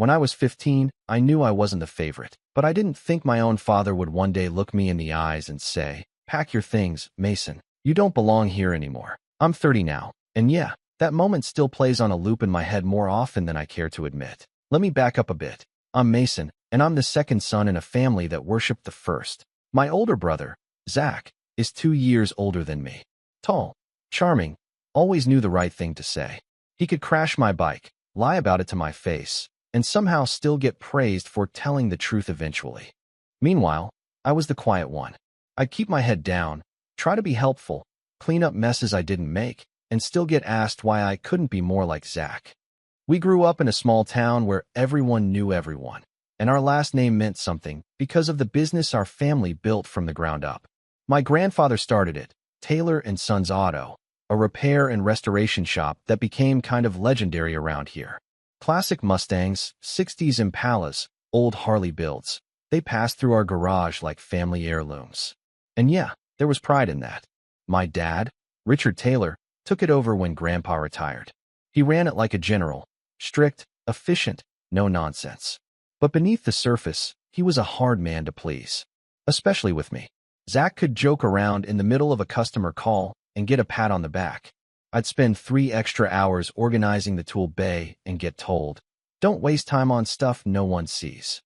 When I was 15, I knew I wasn't the favorite, but I didn't think my own father would one day look me in the eyes and say, "Pack your things, Mason. You don't belong here anymore." I'm 30 now, and yeah, that moment still plays on a loop in my head more often than I care to admit. Let me back up a bit. I'm Mason, and I'm the second son in a family that worshipped the first. My older brother, Zach, is 2 years older than me. Tall, charming, always knew the right thing to say. He could crash my bike, lie about it to my face, and somehow still get praised for telling the truth eventually. Meanwhile, I was the quiet one. I'd keep my head down, try to be helpful, clean up messes I didn't make, and still get asked why I couldn't be more like Zach. We grew up in a small town where everyone knew everyone, and our last name meant something because of the business our family built from the ground up. My grandfather started it, Taylor and Sons Auto, a repair and restoration shop that became kind of legendary around here. Classic Mustangs, 60s Impalas, old Harley builds. They passed through our garage like family heirlooms. And yeah, there was pride in that. My dad, Richard Taylor, took it over when Grandpa retired. He ran it like a general, strict, efficient, no nonsense. But beneath the surface, he was a hard man to please. Especially with me. Zach could joke around in the middle of a customer call and get a pat on the back. I'd spend 3 extra hours organizing the tool bay and get told, "Don't waste time on stuff no one sees."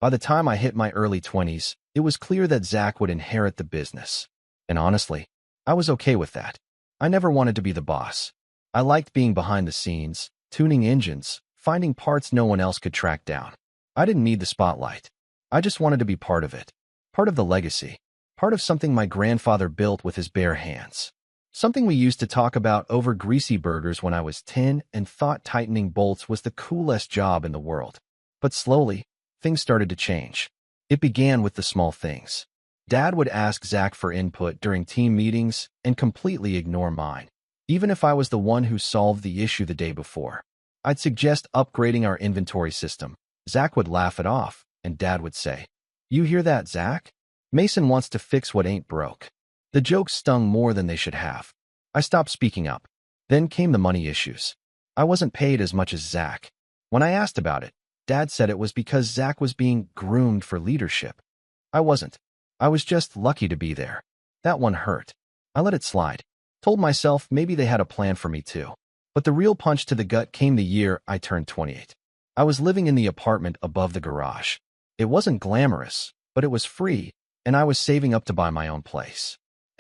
By the time I hit my early 20s, it was clear that Zach would inherit the business. And honestly, I was okay with that. I never wanted to be the boss. I liked being behind the scenes, tuning engines, finding parts no one else could track down. I didn't need the spotlight. I just wanted to be part of it. Part of the legacy. Part of something my grandfather built with his bare hands. Something we used to talk about over greasy burgers when I was 10 and thought tightening bolts was the coolest job in the world. But slowly, things started to change. It began with the small things. Dad would ask Zach for input during team meetings and completely ignore mine, even if I was the one who solved the issue the day before. I'd suggest upgrading our inventory system. Zach would laugh it off, and Dad would say, "You hear that, Zach? Mason wants to fix what ain't broke." The jokes stung more than they should have. I stopped speaking up. Then came the money issues. I wasn't paid as much as Zach. When I asked about it, Dad said it was because Zach was being groomed for leadership. I wasn't. I was just lucky to be there. That one hurt. I let it slide. Told myself maybe they had a plan for me too. But the real punch to the gut came the year I turned 28. I was living in the apartment above the garage. It wasn't glamorous, but it was free, and I was saving up to buy my own place.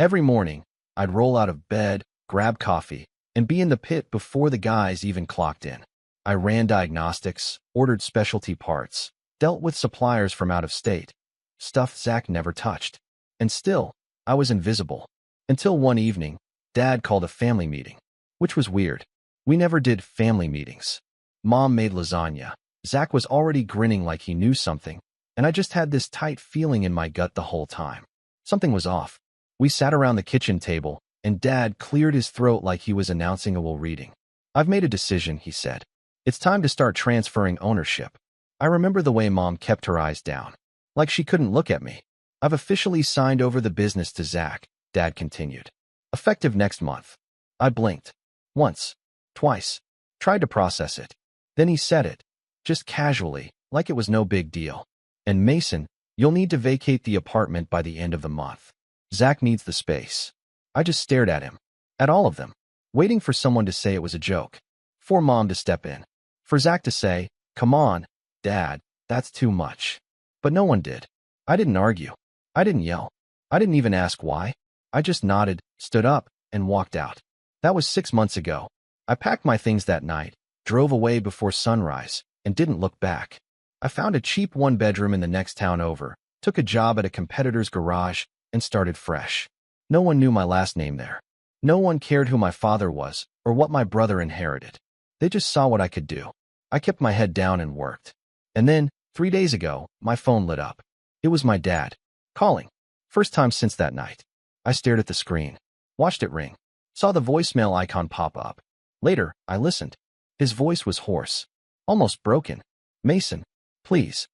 Every morning, I'd roll out of bed, grab coffee, and be in the pit before the guys even clocked in. I ran diagnostics, ordered specialty parts, dealt with suppliers from out of state, stuff Zach never touched. And still, I was invisible. Until one evening, Dad called a family meeting, which was weird. We never did family meetings. Mom made lasagna. Zach was already grinning like he knew something, and I just had this tight feeling in my gut the whole time. Something was off. We sat around the kitchen table, and Dad cleared his throat like he was announcing a will reading. "I've made a decision," he said. "It's time to start transferring ownership." I remember the way Mom kept her eyes down, like she couldn't look at me. "I've officially signed over the business to Zach," Dad continued. "Effective next month." I blinked. Once. Twice. Tried to process it. Then he said it, just casually, like it was no big deal. "And Mason, you'll need to vacate the apartment by the end of the month. Zach needs the space." I just stared at him. At all of them. Waiting for someone to say it was a joke. For Mom to step in. For Zach to say, "Come on, Dad, that's too much." But no one did. I didn't argue. I didn't yell. I didn't even ask why. I just nodded, stood up, and walked out. That was 6 months ago. I packed my things that night, drove away before sunrise, and didn't look back. I found a cheap one-bedroom in the next town over, took a job at a competitor's garage, and started fresh. No one knew my last name there. No one cared who my father was or what my brother inherited. They just saw what I could do. I kept my head down and worked. And then, 3 days ago, my phone lit up. It was my dad, calling. First time since that night. I stared at the screen, watched it ring, saw the voicemail icon pop up. Later, I listened. His voice was hoarse, almost broken. "Mason, please.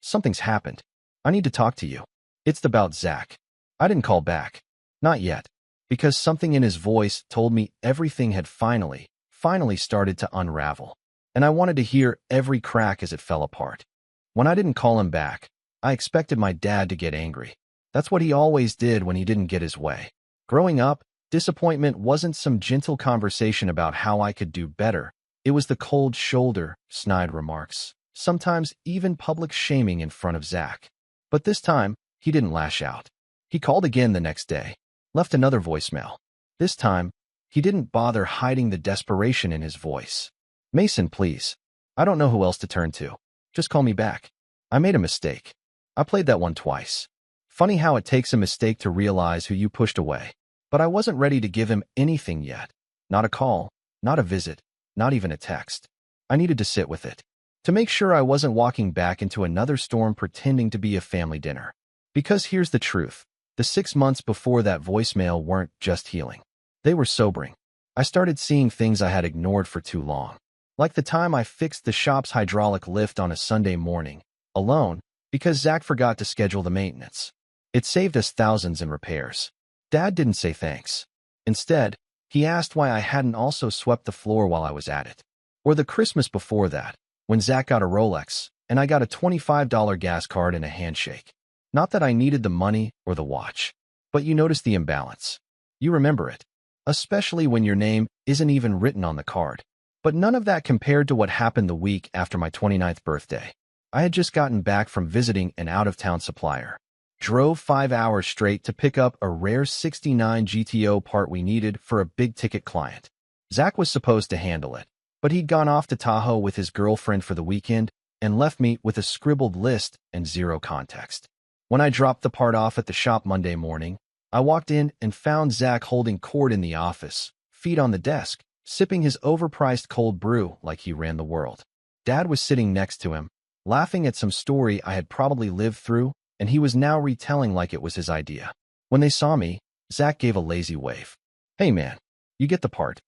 Something's happened. I need to talk to you. It's about Zach." I didn't call back. Not yet. Because something in his voice told me everything had finally started to unravel. and I wanted to hear every crack as it fell apart. When I didn't call him back, I expected my dad to get angry. That's what he always did when he didn't get his way. Growing up, disappointment wasn't some gentle conversation about how I could do better. It was the cold shoulder, snide remarks, sometimes even public shaming in front of Zach. But this time, he didn't lash out. He called again the next day, left another voicemail. This time, he didn't bother hiding the desperation in his voice. Mason, please. I don't know who else to turn to. Just call me back. I made a mistake. I played that one twice. Funny how it takes a mistake to realize who you pushed away. But I wasn't ready to give him anything yet. Not a call, not a visit, not even a text. I needed to sit with it, to make sure I wasn't walking back into another storm pretending to be a family dinner. Because here's the truth. The 6 months before that voicemail weren't just healing. They were sobering. I started seeing things I had ignored for too long. Like the time I fixed the shop's hydraulic lift on a Sunday morning, alone, because Zach forgot to schedule the maintenance. It saved us thousands in repairs. Dad didn't say thanks. Instead, he asked why I hadn't also swept the floor while I was at it. Or the Christmas before that, when Zach got a Rolex, and I got a $25 gas card and a handshake. Not that I needed the money or the watch, but you notice the imbalance. You remember it, especially when your name isn't even written on the card. But none of that compared to what happened the week after my 29th birthday. I had just gotten back from visiting an out-of-town supplier. Drove 5 hours straight to pick up a rare 69 GTO part we needed for a big-ticket client. Zach was supposed to handle it, but he'd gone off to Tahoe with his girlfriend for the weekend and left me with a scribbled list and zero context. When I dropped the part off at the shop Monday morning, I walked in and found Zach holding court in the office, feet on the desk, sipping his overpriced cold brew like he ran the world. Dad was sitting next to him, laughing at some story I had probably lived through, and he was now retelling like it was his idea. When they saw me, Zach gave a lazy wave. Hey man, you get the part.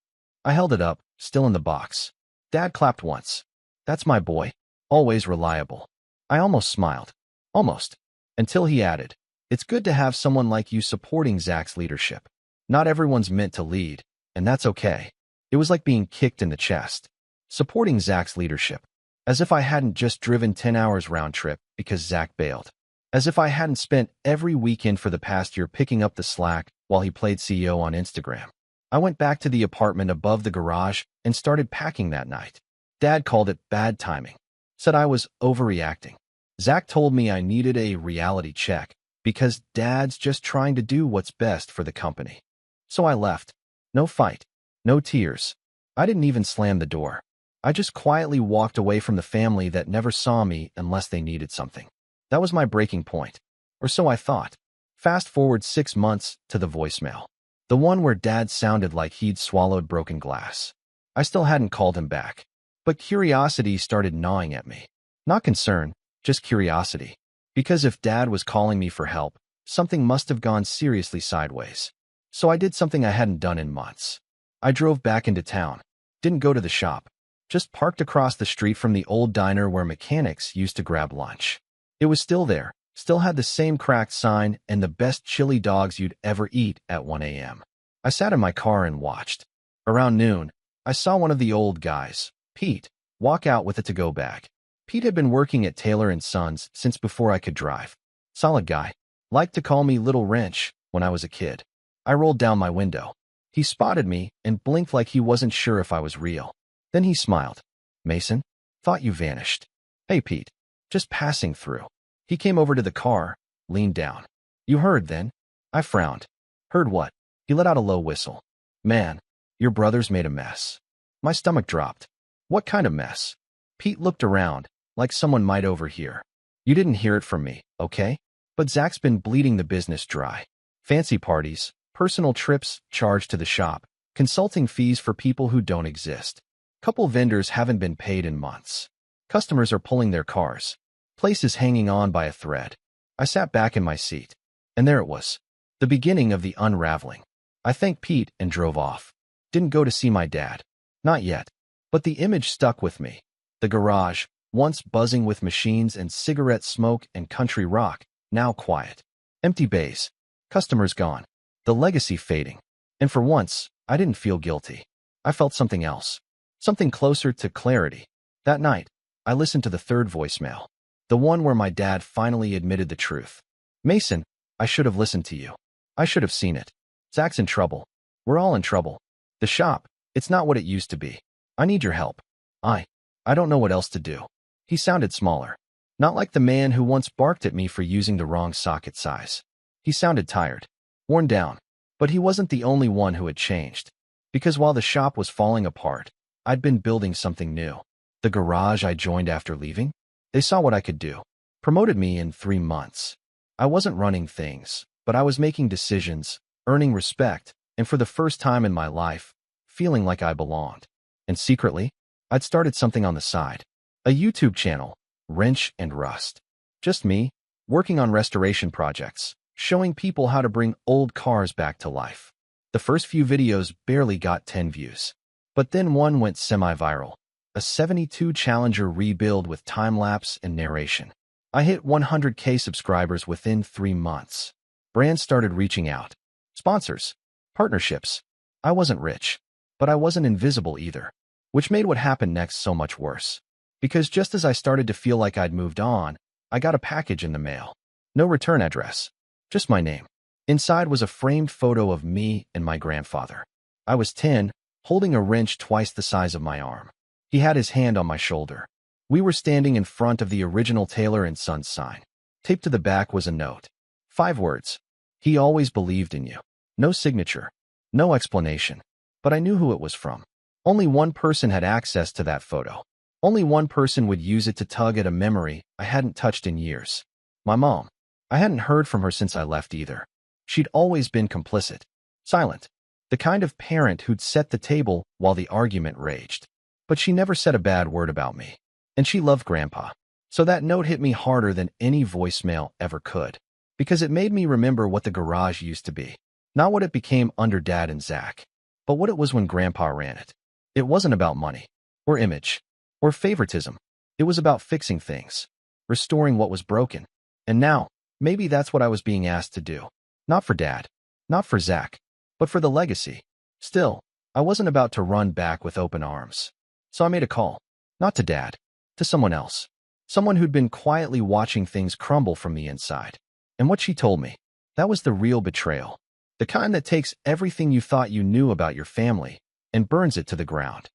I held it up, still in the box. Dad clapped once. That's my boy. Always reliable. I almost smiled. Almost. Until he added, it's good to have someone like you supporting Zach's leadership. Not everyone's meant to lead, and that's okay. It was like being kicked in the chest. Supporting Zach's leadership. As if I hadn't just driven 10 hours round trip because Zach bailed. As if I hadn't spent every weekend for the past year picking up the slack while he played CEO on Instagram. I went back to the apartment above the garage and started packing that night. Dad called it bad timing. Said I was overreacting. Zach told me I needed a reality check because Dad's just trying to do what's best for the company. So I left. No fight. No tears. I didn't even slam the door. I just quietly walked away from the family that never saw me unless they needed something. That was my breaking point. Or so I thought. Fast forward 6 months to the voicemail. The one where Dad sounded like he'd swallowed broken glass. I still hadn't called him back. But curiosity started gnawing at me. Not concern, just curiosity. Because if Dad was calling me for help, something must have gone seriously sideways. So I did something I hadn't done in months. I drove back into town. Didn't go to the shop. Just parked across the street from the old diner where mechanics used to grab lunch. It was still there, still had the same cracked sign and the best chili dogs you'd ever eat at 1 a.m. I sat in my car and watched. Around noon, I saw one of the old guys, Pete, walk out with a to-go bag. Pete had been working at Taylor & Sons since before I could drive. Solid guy. Liked to call me Little Wrench when I was a kid. I rolled down my window. He spotted me and blinked like he wasn't sure if I was real. Then he smiled. Mason, thought you vanished. Hey, Pete. Just passing through. He came over to the car, leaned down. You heard then? I frowned. Heard what? He let out a low whistle. Man, your brother's made a mess. My stomach dropped. What kind of mess? Pete looked around, like someone might overhear. You didn't hear it from me, okay? But Zach's been bleeding the business dry. Fancy parties, personal trips charged to the shop, consulting fees for people who don't exist. Couple vendors haven't been paid in months. Customers are pulling their cars. Place is hanging on by a thread. I sat back in my seat. And there it was. The beginning of the unraveling. I thanked Pete and drove off. Didn't go to see my dad. Not yet. But the image stuck with me. The garage, once buzzing with machines and cigarette smoke and country rock, now quiet. Empty bays. Customers gone. The legacy fading. And for once, I didn't feel guilty. I felt something else. Something closer to clarity. That night, I listened to the third voicemail, the one where my dad finally admitted the truth. Mason, I should have listened to you. I should have seen it. Zach's in trouble. We're all in trouble. The shop, it's not what it used to be. I need your help. I don't know what else to do. He sounded smaller. Not like the man who once barked at me for using the wrong socket size. He sounded tired, worn down. But he wasn't the only one who had changed. Because while the shop was falling apart, I'd been building something new. The garage I joined after leaving? They saw what I could do. Promoted me in 3 months. I wasn't running things, but I was making decisions, earning respect, and for the first time in my life, feeling like I belonged. And secretly, I'd started something on the side. A YouTube channel, Wrench and Rust. Just me, working on restoration projects, showing people how to bring old cars back to life. The first few videos barely got 10 views. But then one went semi-viral. A 72 Challenger rebuild with time-lapse and narration. I hit 100K subscribers within 3 months. Brands started reaching out. Sponsors. Partnerships. I wasn't rich, but I wasn't invisible either, which made what happened next so much worse. Because just as I started to feel like I'd moved on, I got a package in the mail. No return address. Just my name. Inside was a framed photo of me and my grandfather. I was 10, holding a wrench twice the size of my arm. He had his hand on my shoulder. We were standing in front of the original Taylor and Sons sign. Taped to the back was a note. 5 words. He always believed in you. No signature. No explanation. But I knew who it was from. Only one person had access to that photo. Only one person would use it to tug at a memory I hadn't touched in years. My mom. I hadn't heard from her since I left either. She'd always been complicit. Silent. The kind of parent who'd set the table while the argument raged. But she never said a bad word about me. And she loved Grandpa. So that note hit me harder than any voicemail ever could. Because it made me remember what the garage used to be. Not what it became under Dad and Zach, but what it was when Grandpa ran it. It wasn't about money, or image, or favoritism. It was about fixing things, restoring what was broken. And now, maybe that's what I was being asked to do. Not for Dad, not for Zach, but for the legacy. Still, I wasn't about to run back with open arms. So I made a call. Not to Dad, to someone else. Someone who'd been quietly watching things crumble from the inside. And what she told me, that was the real betrayal. The kind that takes everything you thought you knew about your family and burns it to the ground.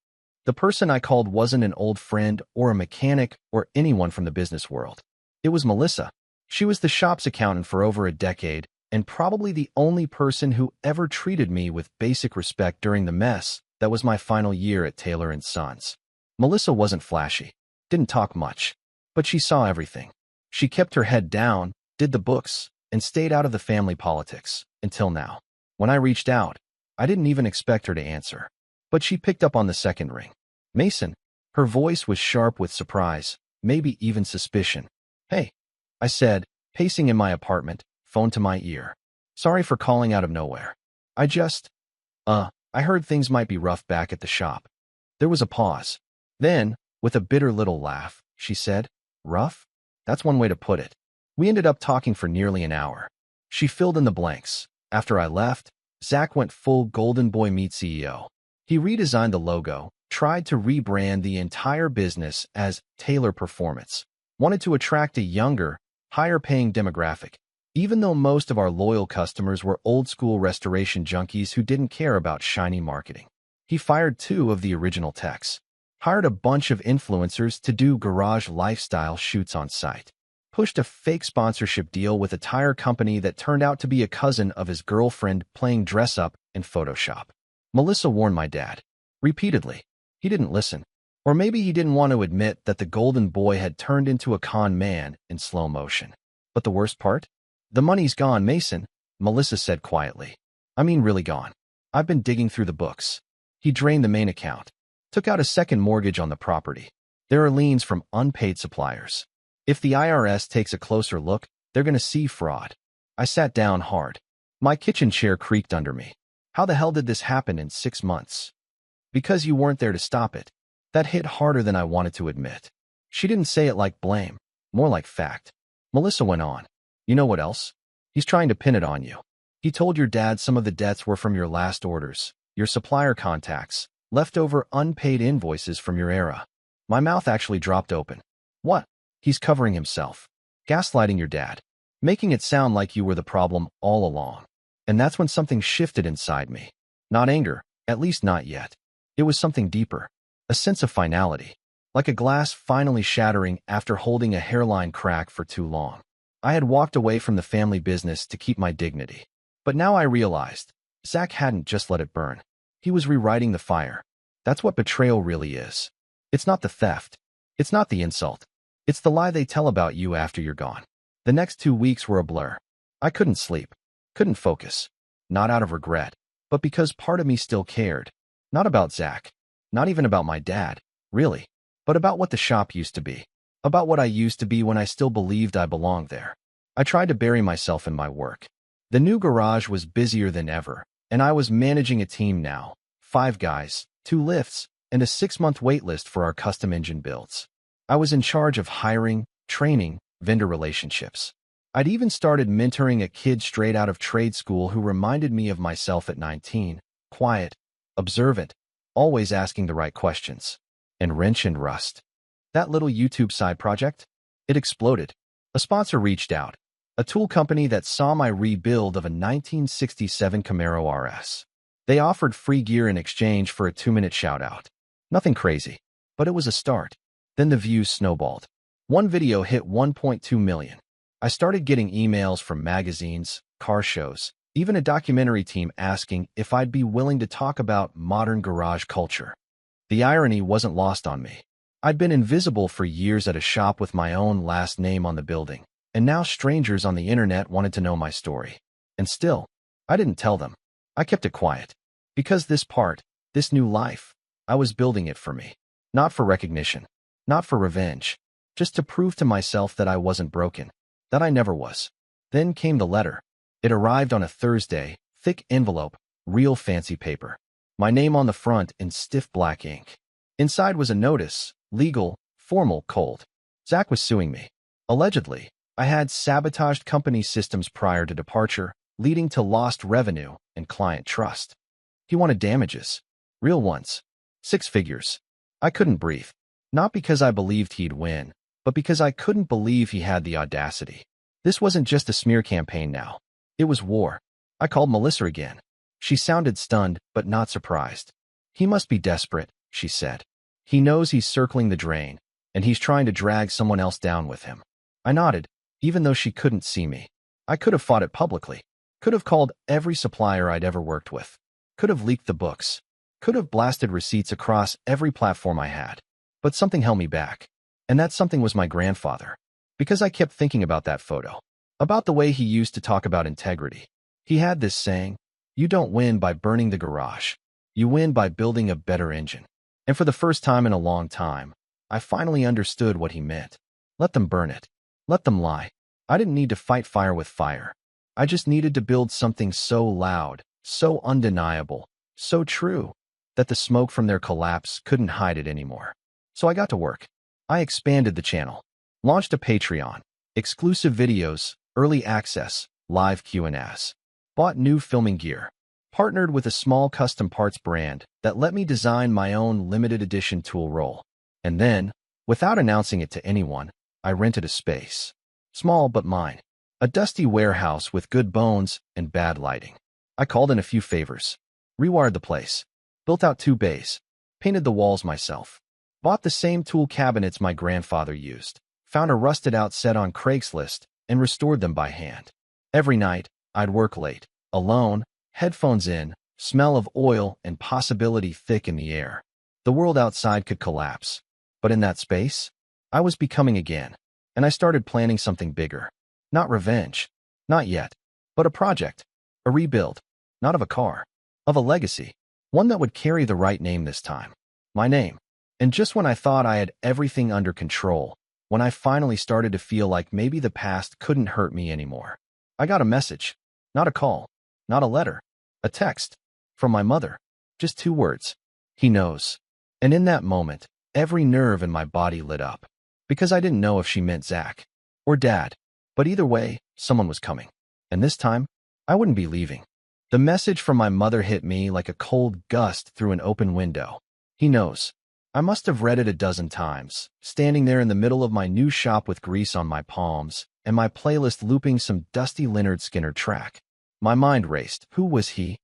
The person I called wasn't an old friend or a mechanic or anyone from the business world. It was Melissa. She was the shop's accountant for over a decade and probably the only person who ever treated me with basic respect during the mess that was my final year at Taylor & Sons. Melissa wasn't flashy, didn't talk much, but she saw everything. She kept her head down, did the books, and stayed out of the family politics, until now. When I reached out, I didn't even expect her to answer. But she picked up on the second ring. Mason. Her voice was sharp with surprise, maybe even suspicion. Hey, I said, pacing in my apartment, phone to my ear. Sorry for calling out of nowhere. I heard things might be rough back at the shop. There was a pause. Then, with a bitter little laugh, she said, rough? That's one way to put it. We ended up talking for nearly an hour. She filled in the blanks. After I left, Zach went full Golden Boy Meet CEO. He redesigned the logo, tried to rebrand the entire business as Taylor Performance, wanted to attract a younger, higher-paying demographic, even though most of our loyal customers were old-school restoration junkies who didn't care about shiny marketing. He fired 2 of the original techs, hired a bunch of influencers to do garage lifestyle shoots on site, pushed a fake sponsorship deal with a tire company that turned out to be a cousin of his girlfriend playing dress-up in Photoshop. Melissa warned my dad. Repeatedly. He didn't listen. Or maybe he didn't want to admit that the golden boy had turned into a con man in slow motion. But the worst part? The money's gone, Mason, Melissa said quietly. I mean really gone. I've been digging through the books. He drained the main account. Took out a second mortgage on the property. There are liens from unpaid suppliers. If the IRS takes a closer look, they're going to see fraud. I sat down hard. My kitchen chair creaked under me. How the hell did this happen in 6 months? Because you weren't there to stop it. That hit harder than I wanted to admit. She didn't say it like blame, more like fact. Melissa went on. You know what else? He's trying to pin it on you. He told your dad some of the debts were from your last orders, your supplier contacts, leftover unpaid invoices from your era. My mouth actually dropped open. What? He's covering himself. Gaslighting your dad. Making it sound like you were the problem all along. And that's when something shifted inside me. Not anger, at least not yet. It was something deeper. A sense of finality. Like a glass finally shattering after holding a hairline crack for too long. I had walked away from the family business to keep my dignity. But now I realized, Zach hadn't just let it burn. He was rewriting the fire. That's what betrayal really is. It's not the theft. It's not the insult. It's the lie they tell about you after you're gone. The next 2 weeks were a blur. I couldn't sleep. Couldn't focus. Not out of regret, but because part of me still cared. Not about Zach. Not even about my dad, really. But about what the shop used to be. About what I used to be when I still believed I belonged there. I tried to bury myself in my work. The new garage was busier than ever, and I was managing a team now. 5 guys, 2 lifts, and a 6-month wait list for our custom engine builds. I was in charge of hiring, training, vendor relationships. I'd even started mentoring a kid straight out of trade school who reminded me of myself at 19, quiet, observant, always asking the right questions. And wrench and rust. That little YouTube side project? It exploded. A sponsor reached out. A tool company that saw my rebuild of a 1967 Camaro RS. They offered free gear in exchange for a 2-minute shout-out. Nothing crazy, but it was a start. Then the views snowballed. One video hit 1.2 million. I started getting emails from magazines, car shows, even a documentary team asking if I'd be willing to talk about modern garage culture. The irony wasn't lost on me. I'd been invisible for years at a shop with my own last name on the building, and now strangers on the internet wanted to know my story. And still, I didn't tell them. I kept it quiet. Because this new life, I was building it for me. Not for recognition. Not for revenge. Just to prove to myself that I wasn't broken. That I never was. Then came the letter. It arrived on a Thursday, thick envelope, real fancy paper. My name on the front in stiff black ink. Inside was a notice, legal, formal, cold. Zach was suing me. Allegedly, I had sabotaged company systems prior to departure, leading to lost revenue and client trust. He wanted damages. Real ones. 6 figures. I couldn't breathe. Not because I believed he'd win, but because I couldn't believe he had the audacity. This wasn't just a smear campaign now. It was war. I called Melissa again. She sounded stunned, but not surprised. He must be desperate, she said. He knows he's circling the drain, and he's trying to drag someone else down with him. I nodded, even though she couldn't see me. I could have fought it publicly. Could have called every supplier I'd ever worked with. Could have leaked the books. Could have blasted receipts across every platform I had. But something held me back. And that something was my grandfather. Because I kept thinking about that photo. About the way he used to talk about integrity. He had this saying, "You don't win by burning the garage. You win by building a better engine." And for the first time in a long time, I finally understood what he meant. Let them burn it. Let them lie. I didn't need to fight fire with fire. I just needed to build something so loud, so undeniable, so true, that the smoke from their collapse couldn't hide it anymore. So I got to work. I expanded the channel. Launched a Patreon. Exclusive videos, early access, live Q&As. Bought new filming gear. Partnered with a small custom parts brand that let me design my own limited edition tool roll. And then, without announcing it to anyone, I rented a space. Small but mine. A dusty warehouse with good bones and bad lighting. I called in a few favors. Rewired the place. Built out 2 bays. Painted the walls myself. Bought the same tool cabinets my grandfather used. Found a rusted-out set on Craigslist and restored them by hand. Every night, I'd work late, alone, headphones in, smell of oil and possibility thick in the air. The world outside could collapse. But in that space, I was becoming again, and I started planning something bigger. Not revenge. Not yet. But a project. A rebuild. Not of a car. Of a legacy. One that would carry the right name this time. My name. And just when I thought I had everything under control, when I finally started to feel like maybe the past couldn't hurt me anymore, I got a message. Not a call. Not a letter. A text. From my mother. Just 2 words. He knows. And in that moment, every nerve in my body lit up. Because I didn't know if she meant Zach. Or Dad. But either way, someone was coming. And this time, I wouldn't be leaving. The message from my mother hit me like a cold gust through an open window. He knows. I must have read it a dozen times, standing there in the middle of my new shop with grease on my palms and my playlist looping some dusty Lynyrd Skynyrd track. My mind raced. Who was he?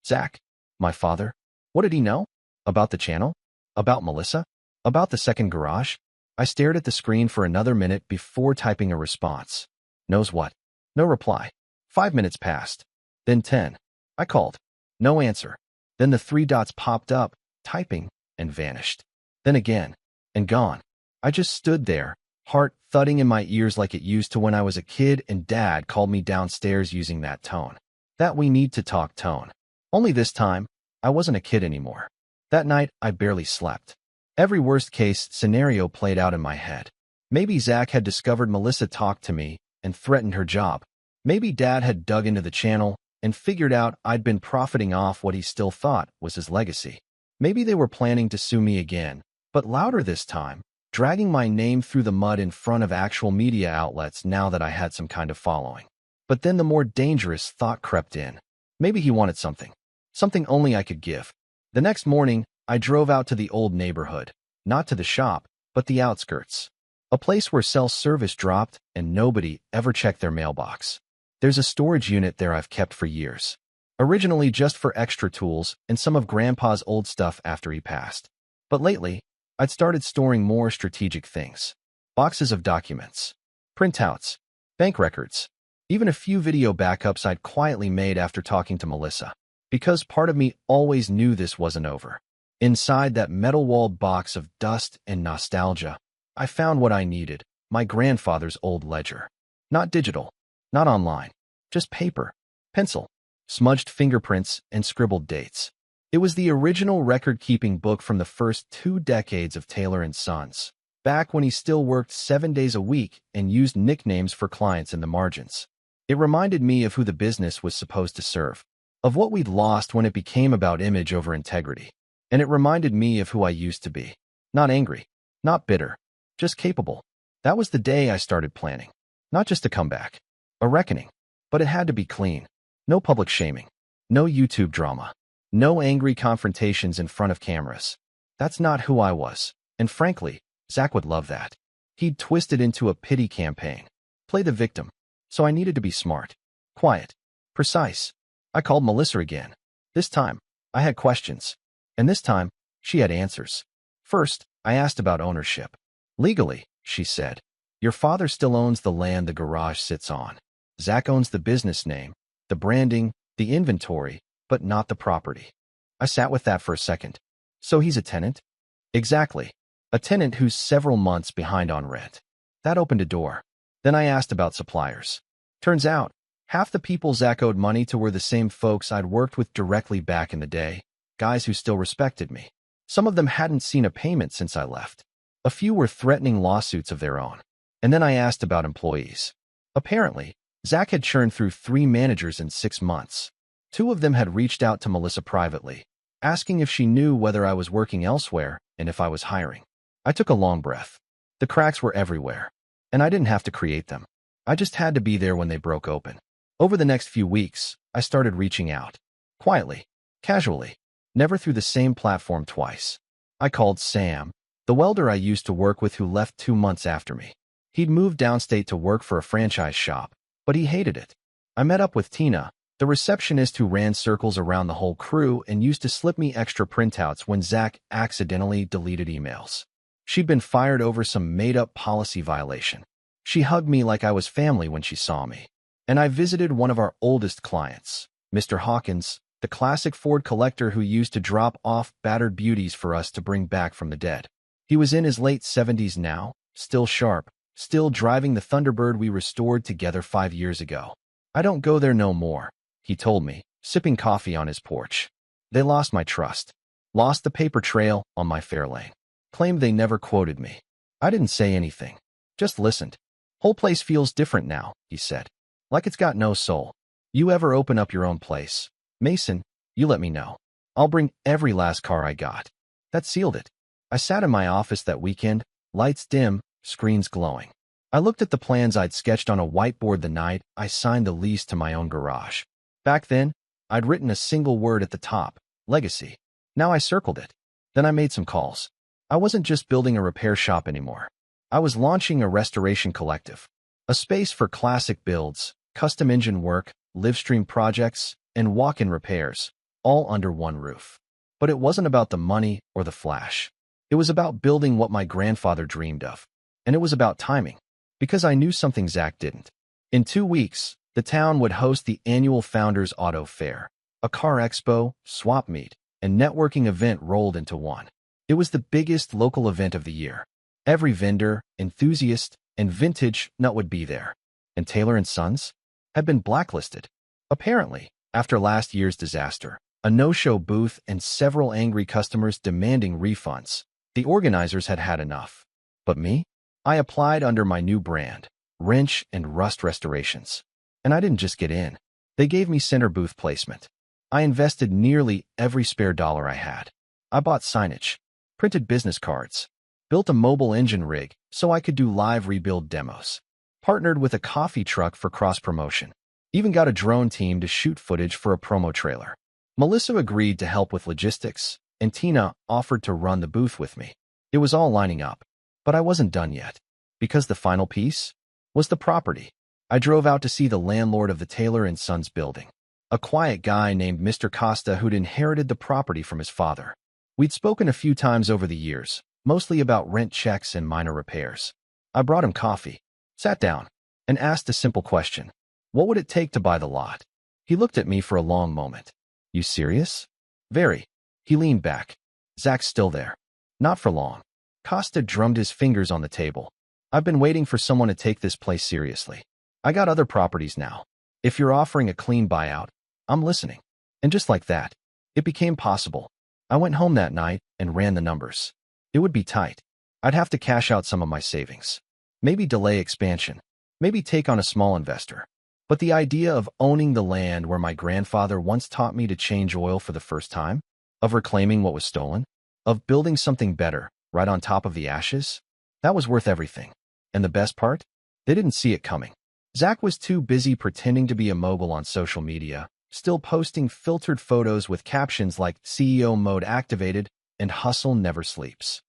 Zach? My father? What did he know? About the channel? About Melissa? About the second garage? I stared at the screen for another minute before typing a response. Knows what? No reply. 5 minutes passed. Then 10. I called. No answer. Then the 3 dots popped up, typing, and vanished. Then again, and gone. I just stood there, heart thudding in my ears like it used to when I was a kid and Dad called me downstairs using that tone. That we need to talk tone. Only this time, I wasn't a kid anymore. That night, I barely slept. Every worst-case scenario played out in my head. Maybe Zach had discovered Melissa talked to me and threatened her job. Maybe Dad had dug into the channel and figured out I'd been profiting off what he still thought was his legacy. Maybe they were planning to sue me again, but louder this time, dragging my name through the mud in front of actual media outlets now that I had some kind of following. But then the more dangerous thought crept in. Maybe he wanted something. Something only I could give. The next morning, I drove out to the old neighborhood. Not to the shop, but the outskirts. A place where self-service dropped and nobody ever checked their mailbox. There's a storage unit there I've kept for years. Originally just for extra tools and some of Grandpa's old stuff after he passed. But lately, I'd started storing more strategic things. Boxes of documents, printouts, bank records, even a few video backups I'd quietly made after talking to Melissa. Because part of me always knew this wasn't over. Inside that metal-walled box of dust and nostalgia, I found what I needed, my grandfather's old ledger. Not digital, not online, just paper, pencil, smudged fingerprints, and scribbled dates. It was the original record-keeping book from the first 2 decades of Taylor & Sons, back when he still worked 7 days a week and used nicknames for clients in the margins. It reminded me of who the business was supposed to serve, of what we'd lost when it became about image over integrity. And it reminded me of who I used to be. Not angry, not bitter, just capable. That was the day I started planning. Not just a comeback, a reckoning. But it had to be clean. No public shaming. No YouTube drama. No angry confrontations in front of cameras. That's not who I was. And frankly, Zach would love that. He'd twist it into a pity campaign. Play the victim. So I needed to be smart. Quiet. Precise. I called Melissa again. This time, I had questions. And this time, she had answers. First, I asked about ownership. Legally, she said, your father still owns the land the garage sits on. Zach owns the business name, the branding, the inventory, but not the property. I sat with that for a second. So he's a tenant? Exactly. A tenant who's several months behind on rent. That opened a door. Then I asked about suppliers. Turns out, half the people Zach owed money to were the same folks I'd worked with directly back in the day. Guys who still respected me. Some of them hadn't seen a payment since I left. A few were threatening lawsuits of their own. And then I asked about employees. Apparently, Zach had churned through 3 managers in 6 months. 2 of them had reached out to Melissa privately, asking if she knew whether I was working elsewhere and if I was hiring. I took a long breath. The cracks were everywhere, and I didn't have to create them. I just had to be there when they broke open. Over the next few weeks, I started reaching out. Quietly, casually. Never through the same platform twice. I called Sam, the welder I used to work with who left 2 months after me. He'd moved downstate to work for a franchise shop, but he hated it. I met up with Tina, the receptionist who ran circles around the whole crew and used to slip me extra printouts when Zach accidentally deleted emails. She'd been fired over some made-up policy violation. She hugged me like I was family when she saw me. And I visited one of our oldest clients, Mr. Hawkins, the classic Ford collector who used to drop off battered beauties for us to bring back from the dead. He was in his late 70s now, still sharp, still driving the Thunderbird we restored together 5 years ago. I don't go there no more, he told me, sipping coffee on his porch. They lost my trust. Lost the paper trail on my Fairlane. Claimed they never quoted me. I didn't say anything. Just listened. Whole place feels different now, he said. Like it's got no soul. You ever open up your own place, Mason, you let me know. I'll bring every last car I got. That sealed it. I sat in my office that weekend, lights dim, screens glowing. I looked at the plans I'd sketched on a whiteboard the night I signed the lease to my own garage. Back then, I'd written a single word at the top, legacy. Now I circled it. Then I made some calls. I wasn't just building a repair shop anymore. I was launching a restoration collective, a space for classic builds, custom engine work, live-stream projects, and walk-in repairs, all under one roof. But it wasn't about the money or the flash. It was about building what my grandfather dreamed of. And it was about timing, because I knew something Zach didn't. In 2 weeks, the town would host the annual Founders Auto Fair, a car expo, swap meet, and networking event rolled into one. It was the biggest local event of the year. Every vendor, enthusiast, and vintage nut would be there. And Taylor & Sons had been blacklisted. Apparently, after last year's disaster, a no-show booth and several angry customers demanding refunds, the organizers had had enough. But me? I applied under my new brand, Wrench and Rust Restorations. And I didn't just get in. They gave me center booth placement. I invested nearly every spare dollar I had. I bought signage, printed business cards, built a mobile engine rig so I could do live rebuild demos, partnered with a coffee truck for cross-promotion, even got a drone team to shoot footage for a promo trailer. Melissa agreed to help with logistics, and Tina offered to run the booth with me. It was all lining up, but I wasn't done yet, because the final piece was the property. I drove out to see the landlord of the Taylor & Sons building, a quiet guy named Mr. Costa who'd inherited the property from his father. We'd spoken a few times over the years, mostly about rent checks and minor repairs. I brought him coffee, sat down, and asked a simple question. What would it take to buy the lot? He looked at me for a long moment. You serious? Very. He leaned back. Zach's still there. Not for long. Costa drummed his fingers on the table. I've been waiting for someone to take this place seriously. I got other properties now. If you're offering a clean buyout, I'm listening. And just like that, it became possible. I went home that night and ran the numbers. It would be tight. I'd have to cash out some of my savings. Maybe delay expansion. Maybe take on a small investor. But the idea of owning the land where my grandfather once taught me to change oil for the first time, of reclaiming what was stolen, of building something better right on top of the ashes, that was worth everything. And the best part? They didn't see it coming. Zach was too busy pretending to be a mogul on social media, still posting filtered photos with captions like CEO mode activated and hustle never sleeps.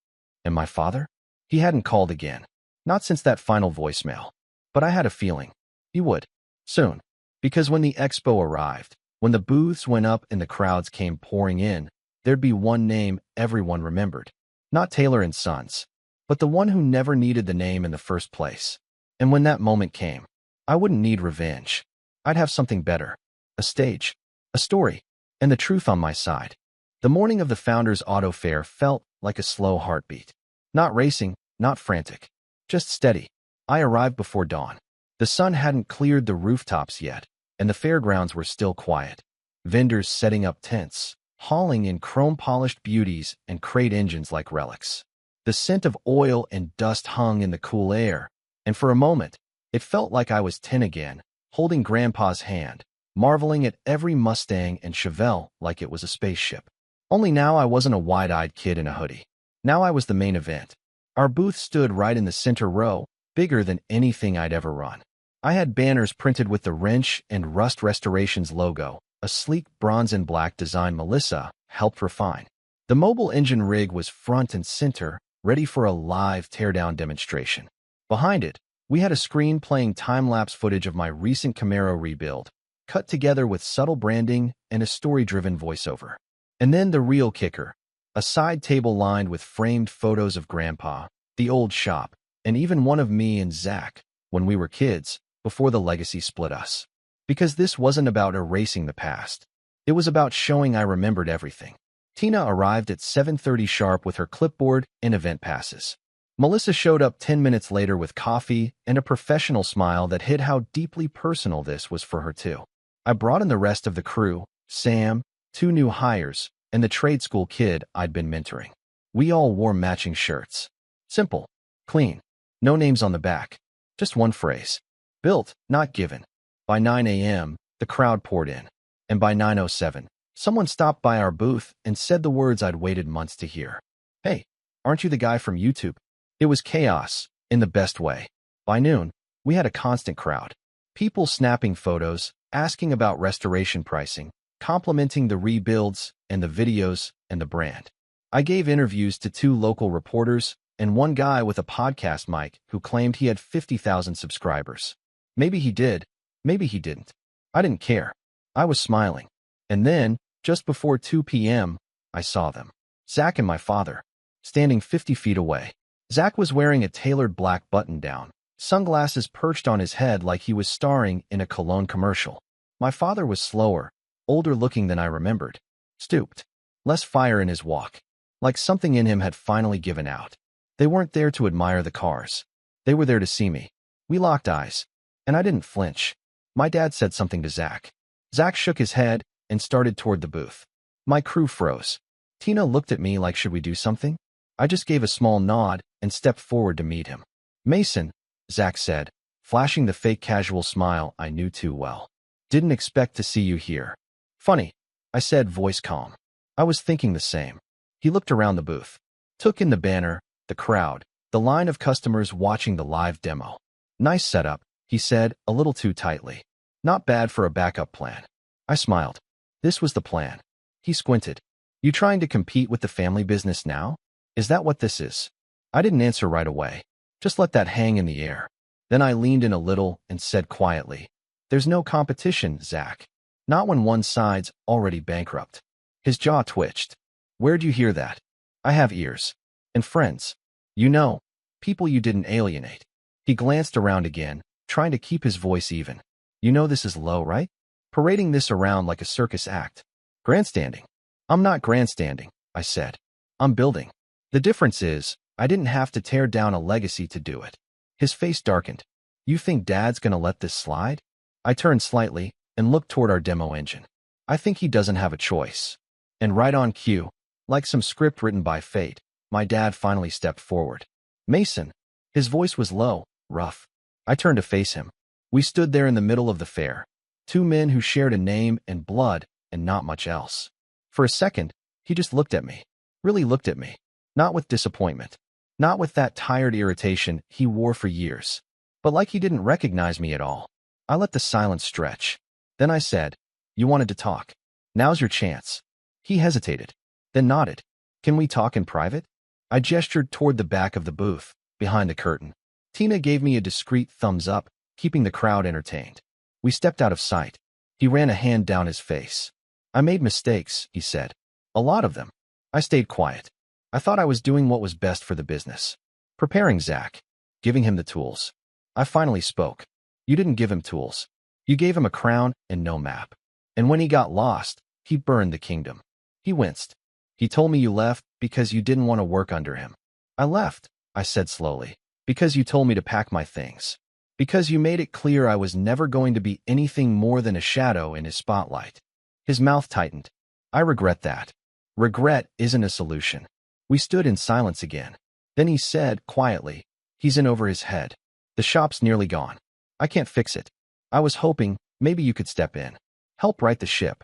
And my father? He hadn't called again. Not since that final voicemail. But I had a feeling he would. Soon. Because when the expo arrived, when the booths went up and the crowds came pouring in, there'd be one name everyone remembered. Not Taylor & Sons, but the one who never needed the name in the first place. And when that moment came, I wouldn't need revenge. I'd have something better. A stage, a story, and the truth on my side. The morning of the Founders Auto Fair felt like a slow heartbeat. Not racing, not frantic, just steady. I arrived before dawn. The sun hadn't cleared the rooftops yet, and the fairgrounds were still quiet. Vendors setting up tents, hauling in chrome-polished beauties and crate engines like relics. The scent of oil and dust hung in the cool air, and for a moment, it felt like I was 10 again, holding Grandpa's hand, marveling at every Mustang and Chevelle like it was a spaceship. Only now I wasn't a wide-eyed kid in a hoodie. Now I was the main event. Our booth stood right in the center row, bigger than anything I'd ever run. I had banners printed with the Wrench and Rust Restorations logo, a sleek bronze and black design Melissa helped refine. The mobile engine rig was front and center, ready for a live teardown demonstration. Behind it, we had a screen playing time-lapse footage of my recent Camaro rebuild, cut together with subtle branding and a story-driven voiceover. And then the real kicker, a side table lined with framed photos of Grandpa, the old shop, and even one of me and Zach when we were kids, before the legacy split us. Because this wasn't about erasing the past. It was about showing I remembered everything. Tina arrived at 7:30 sharp with her clipboard and event passes. Melissa showed up 10 minutes later with coffee and a professional smile that hid how deeply personal this was for her too. I brought in the rest of the crew, Sam, 2 new hires, and the trade school kid I'd been mentoring. We all wore matching shirts. Simple, clean, no names on the back, just one phrase. Built, not given. By 9 a.m., the crowd poured in, and by 9:07, someone stopped by our booth and said the words I'd waited months to hear. Hey, aren't you the guy from YouTube? It was chaos, in the best way. By noon, we had a constant crowd. People snapping photos, asking about restoration pricing, complimenting the rebuilds and the videos and the brand. I gave interviews to 2 local reporters and one guy with a podcast mic who claimed he had 50,000 subscribers. Maybe he did, maybe he didn't. I didn't care. I was smiling. And then, just before 2 p.m., I saw them. Zach and my father, standing 50 feet away. Zach was wearing a tailored black button-down, sunglasses perched on his head like he was starring in a cologne commercial. My father was slower, older-looking than I remembered. Stooped. Less fire in his walk. Like something in him had finally given out. They weren't there to admire the cars. They were there to see me. We locked eyes. And I didn't flinch. My dad said something to Zach. Zach shook his head and started toward the booth. My crew froze. Tina looked at me like, should we do something? I just gave a small nod and stepped forward to meet him. Mason, Zach said, flashing the fake casual smile I knew too well. Didn't expect to see you here. Funny, I said, voice calm. I was thinking the same. He looked around the booth. Took in the banner, the crowd, the line of customers watching the live demo. Nice setup, he said, a little too tightly. Not bad for a backup plan. I smiled. This was the plan. He squinted. You trying to compete with the family business now? Is that what this is? I didn't answer right away. Just let that hang in the air. Then I leaned in a little and said quietly, there's no competition, Zach. Not when one side's already bankrupt. His jaw twitched. Where'd you hear that? I have ears. And friends. You know, people you didn't alienate. He glanced around again, trying to keep his voice even. You know this is low, right? Parading this around like a circus act. Grandstanding. I'm not grandstanding, I said. I'm building. The difference is, I didn't have to tear down a legacy to do it. His face darkened. You think Dad's gonna let this slide? I turned slightly and looked toward our demo engine. I think he doesn't have a choice. And right on cue, like some script written by fate, my dad finally stepped forward. Mason. His voice was low, rough. I turned to face him. We stood there in the middle of the fair. 2 men who shared a name and blood and not much else. For a second, he just looked at me. Really looked at me. Not with disappointment. Not with that tired irritation he wore for years. But like he didn't recognize me at all. I let the silence stretch. Then I said, you wanted to talk. Now's your chance. He hesitated. Then nodded. Can we talk in private? I gestured toward the back of the booth, behind the curtain. Tina gave me a discreet thumbs up, keeping the crowd entertained. We stepped out of sight. He ran a hand down his face. I made mistakes, he said. A lot of them. I stayed quiet. I thought I was doing what was best for the business. Preparing Zach. Giving him the tools. I finally spoke. You didn't give him tools. You gave him a crown and no map. And when he got lost, he burned the kingdom. He winced. He told me you left because you didn't want to work under him. I left, I said slowly, because you told me to pack my things. Because you made it clear I was never going to be anything more than a shadow in his spotlight. His mouth tightened. I regret that. Regret isn't a solution. We stood in silence again. Then he said, quietly, he's in over his head. The shop's nearly gone. I can't fix it. I was hoping maybe you could step in. Help right the ship.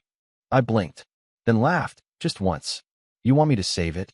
I blinked. Then laughed, just once. You want me to save it?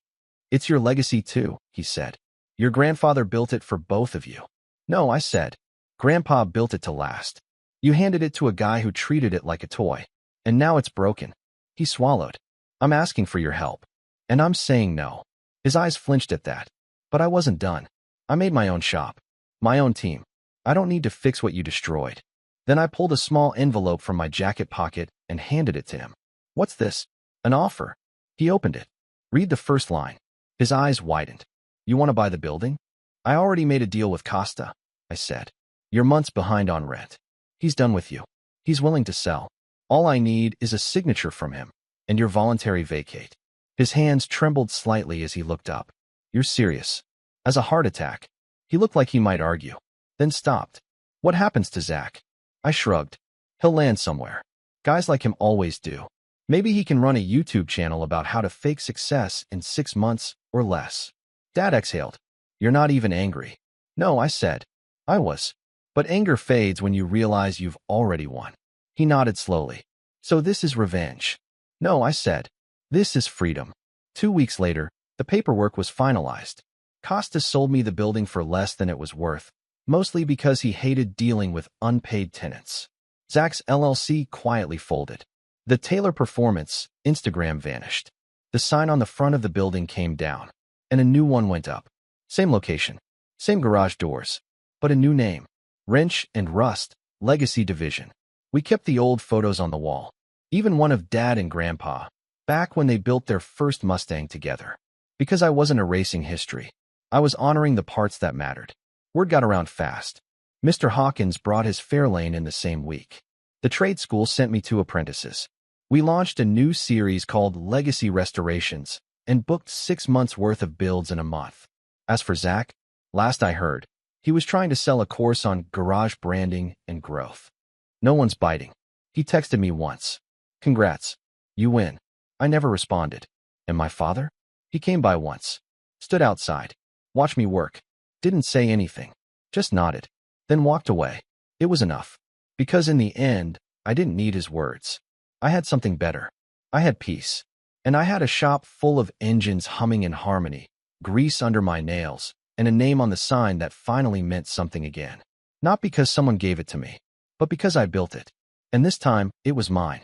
It's your legacy too, he said. Your grandfather built it for both of you. No, I said. Grandpa built it to last. You handed it to a guy who treated it like a toy. And now it's broken. He swallowed. I'm asking for your help. And I'm saying no. His eyes flinched at that. But I wasn't done. I made my own shop. My own team. I don't need to fix what you destroyed. Then I pulled a small envelope from my jacket pocket and handed it to him. What's this? An offer. He opened it. Read the first line. His eyes widened. You want to buy the building? I already made a deal with Costa, I said. You're months behind on rent. He's done with you. He's willing to sell. All I need is a signature from him, and your voluntary vacate. His hands trembled slightly as he looked up. You're serious. As a heart attack. He looked like he might argue, then stopped. What happens to Zach? I shrugged. He'll land somewhere. Guys like him always do. Maybe he can run a YouTube channel about how to fake success in 6 months or less. Dad exhaled. You're not even angry. No, I said. I was. But anger fades when you realize you've already won. He nodded slowly. So this is revenge. No, I said. This is freedom. 2 weeks later, the paperwork was finalized. Costa sold me the building for less than it was worth, mostly because he hated dealing with unpaid tenants. Zach's LLC quietly folded. The Taylor Performance Instagram vanished. The sign on the front of the building came down, and a new one went up. Same location, same garage doors, but a new name. Wrench and Rust, Legacy Division. We kept the old photos on the wall, even one of Dad and Grandpa, back when they built their first Mustang together. Because I wasn't erasing history, I was honoring the parts that mattered. Word got around fast. Mr. Hawkins brought his Fairlane in the same week. The trade school sent me 2 apprentices. We launched a new series called Legacy Restorations and booked 6 months' worth of builds in a month. As for Zach, last I heard, he was trying to sell a course on garage branding and growth. No one's biting. He texted me once. Congrats. You win. I never responded. And my father? He came by once. Stood outside. Watched me work. Didn't say anything. Just nodded. Then walked away. It was enough. Because in the end, I didn't need his words. I had something better. I had peace. And I had a shop full of engines humming in harmony, grease under my nails, and a name on the sign that finally meant something again. Not because someone gave it to me, but because I built it. And this time, it was mine.